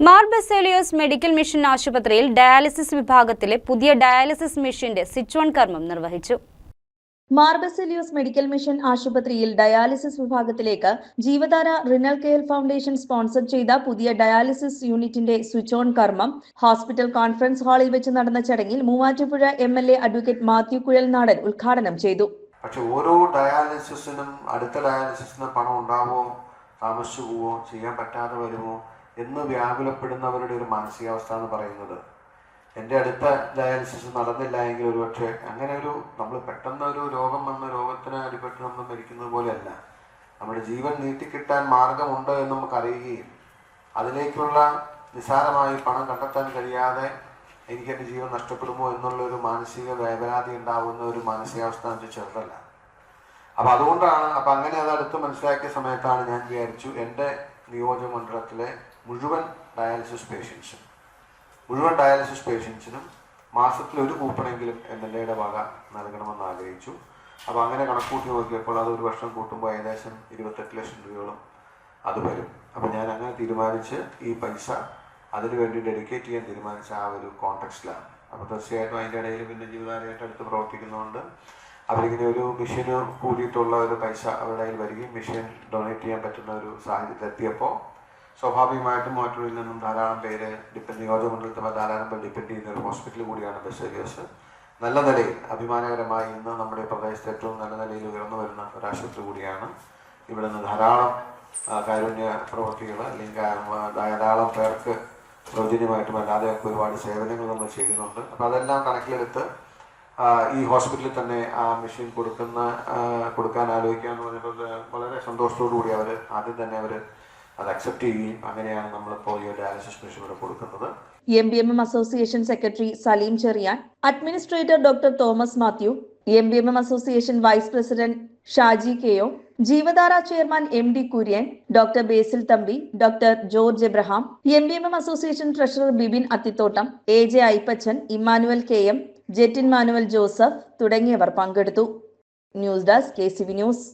Mar Baselios medical mission ആശുപത്രിയിൽ dialysis വിഭാഗത്തിലെ പുതിയ ഡയാലിസിസ് മെഷീന്റെ സ്വിച്ച് ഓൺ കർമ്മം നിർവഹിച്ചു. മാർ ബസേലിയോസ് മെഡിക്കൽ മിഷൻ ആശുപത്രിയിൽ ഡയാലിസിസ് വിഭാഗത്തിലേക്ക് ജീവധാര റിനൽ കെയർ ഫൗണ്ടേഷൻ സ്പോൺസർ ചെയ്ത പുതിയ ഡയാലിസിസ് യൂണിറ്റിന്റെ സ്വിച്ച് ഓൺ കർമ്മം ഹോസ്പിറ്റൽ കോൺഫറൻസ് ഹാളിൽ വെച്ച് നടന്ന ചടങ്ങിൽ മൂവാറ്റുപുഴ MLA അഡ്വക്കേറ്റ് മാത്യു കുഴൽനാടൻ ഉദ്ഘാടനം ചെയ്തു. പക്ഷെ ഓരോ ഡയാലിസിസിനും അടുത്ത ഡയാലിസിസിന് പണം ഉണ്ടാവോ, താമസിച്ചു പോവോ, ചെയ്യാൻ പറ്റാതെ വരുമോ എന്ന് വ്യാകുലപ്പെടുന്നവരുടെ ഒരു മാനസികാവസ്ഥ എന്ന് പറയുന്നത് എൻ്റെ അടുത്ത ഡയാലിസിസ് നടന്നില്ല എങ്കിൽ ഒരുപക്ഷെ അങ്ങനെ നമ്മൾ പെട്ടെന്ന് ഒരു രോഗം വന്ന രോഗത്തിന് അടിപ്പെട്ട് നമ്മൾ മരിക്കുന്നത് പോലെയല്ല. നമ്മുടെ ജീവൻ നീട്ടിക്കിട്ടാൻ മാർഗമുണ്ട് എന്ന് നമുക്കറിയുകയും അതിലേക്കുള്ള നിസ്സാരമായി പണം കണ്ടെത്താൻ കഴിയാതെ എനിക്ക് എൻ്റെ ജീവൻ നഷ്ടപ്പെടുമോ എന്നുള്ളൊരു മാനസിക വേവലാതി ഉണ്ടാകുന്ന ഒരു മാനസികാവസ്ഥ എന്ന് വെച്ചാൽ ചെറുതല്ല. അപ്പം അതുകൊണ്ടാണ് അങ്ങനെ അത് അടുത്ത് മനസ്സിലാക്കിയ സമയത്താണ് ഞാൻ വിചാരിച്ചു എൻ്റെ നിയോജകമണ്ഡലത്തിലെ മുഴുവൻ ഡയാലിസിസ് പേഷ്യൻസിനും മാസത്തിൽ ഒരു കൂപ്പണെങ്കിലും MLA വക നൽകണമെന്ന് ആഗ്രഹിച്ചു. അപ്പോൾ അങ്ങനെ കണക്കൂട്ടി നോക്കിയപ്പോൾ അത് ഒരു വർഷം കൂട്ടുമ്പോൾ ഏകദേശം 28 ലക്ഷം രൂപയോളം അത് വരും. അപ്പോൾ ഞാൻ അങ്ങനെ തീരുമാനിച്ച് ഈ പൈസ അതിനു വേണ്ടി ഡെഡിക്കേറ്റ് ചെയ്യാൻ തീരുമാനിച്ച ആ ഒരു കോൺടെക്സ്റ്റിലാണ്. അപ്പോൾ തീർച്ചയായിട്ടും അതിൻ്റെ ഇടയിൽ പിന്നെ ജീവിതാലയമായിട്ട് അടുത്ത് പ്രവർത്തിക്കുന്നതുകൊണ്ട് അവരിങ്ങനെ ഒരു മെഷീന് കൂടിയിട്ടുള്ള ഒരു പൈസ അവരുടെ കയ്യിൽ വരികയും മെഷീൻ ഡൊണേറ്റ് ചെയ്യാൻ പറ്റുന്ന ഒരു സാഹചര്യത്തിലെത്തിയപ്പോൾ സ്വാഭാവികമായിട്ടും മാറ്റൂരിൽ നിന്നും ധാരാളം പേര് നിയോജകമണ്ഡലത്തിൽ ധാരാളം പേര് ഡിപ്പെൻഡ് ചെയ്യുന്ന ഒരു ഹോസ്പിറ്റൽ കൂടിയാണ് ബസേലിയോസ്. നല്ല നിലയിൽ അഭിമാനകരമായി ഇന്ന് നമ്മുടെ പ്രദേശത്ത് ഏറ്റവും നല്ല നിലയിൽ ഉയർന്നു വരുന്ന ഒരു ആശുപത്രി കൂടിയാണ്. ഇവിടെ നിന്ന് ധാരാളം കാരുണ്യ പ്രവർത്തികൾ അല്ലെങ്കിൽ ധാരാളം പേർക്ക് സൗജന്യമായിട്ടും അല്ലാതെ ഒരുപാട് സേവനങ്ങൾ നമ്മൾ ചെയ്യുന്നുണ്ട്. അപ്പോൾ അതെല്ലാം കണക്കിലെടുത്ത് ഈ ഹോസ്പിറ്റലിൽ തന്നെ ആ മെഷീൻ കൊടുക്കാൻ ആലോചിക്കുക എന്ന് പറഞ്ഞപ്പോൾ വളരെ സന്തോഷത്തോടു കൂടി ആദ്യം തന്നെ അത് അക്സെപ്റ്റ് ചെയ്യുകയും അങ്ങനെയാണ് നമ്മളിപ്പോൾ ഈ ഡയാലിസിസ് മെഷീൻ ഇവിടെ കൊടുക്കുന്നത്. MBMM association secretary Saleem Cherian, administrator doctor Thomas Mathew, MBMM association vice president Shaji Keyo, Jeevadhara chairman MD Kurian, doctor Basil Thampi, doctor George Abraham, MBMM association treasurer Bibin Athithottam, AJ Aippachan, Emmanuel KM, Jettin Manuel Joseph തുടങ്ങിയവർ പങ്കെടുത്തു. News desk KCV news.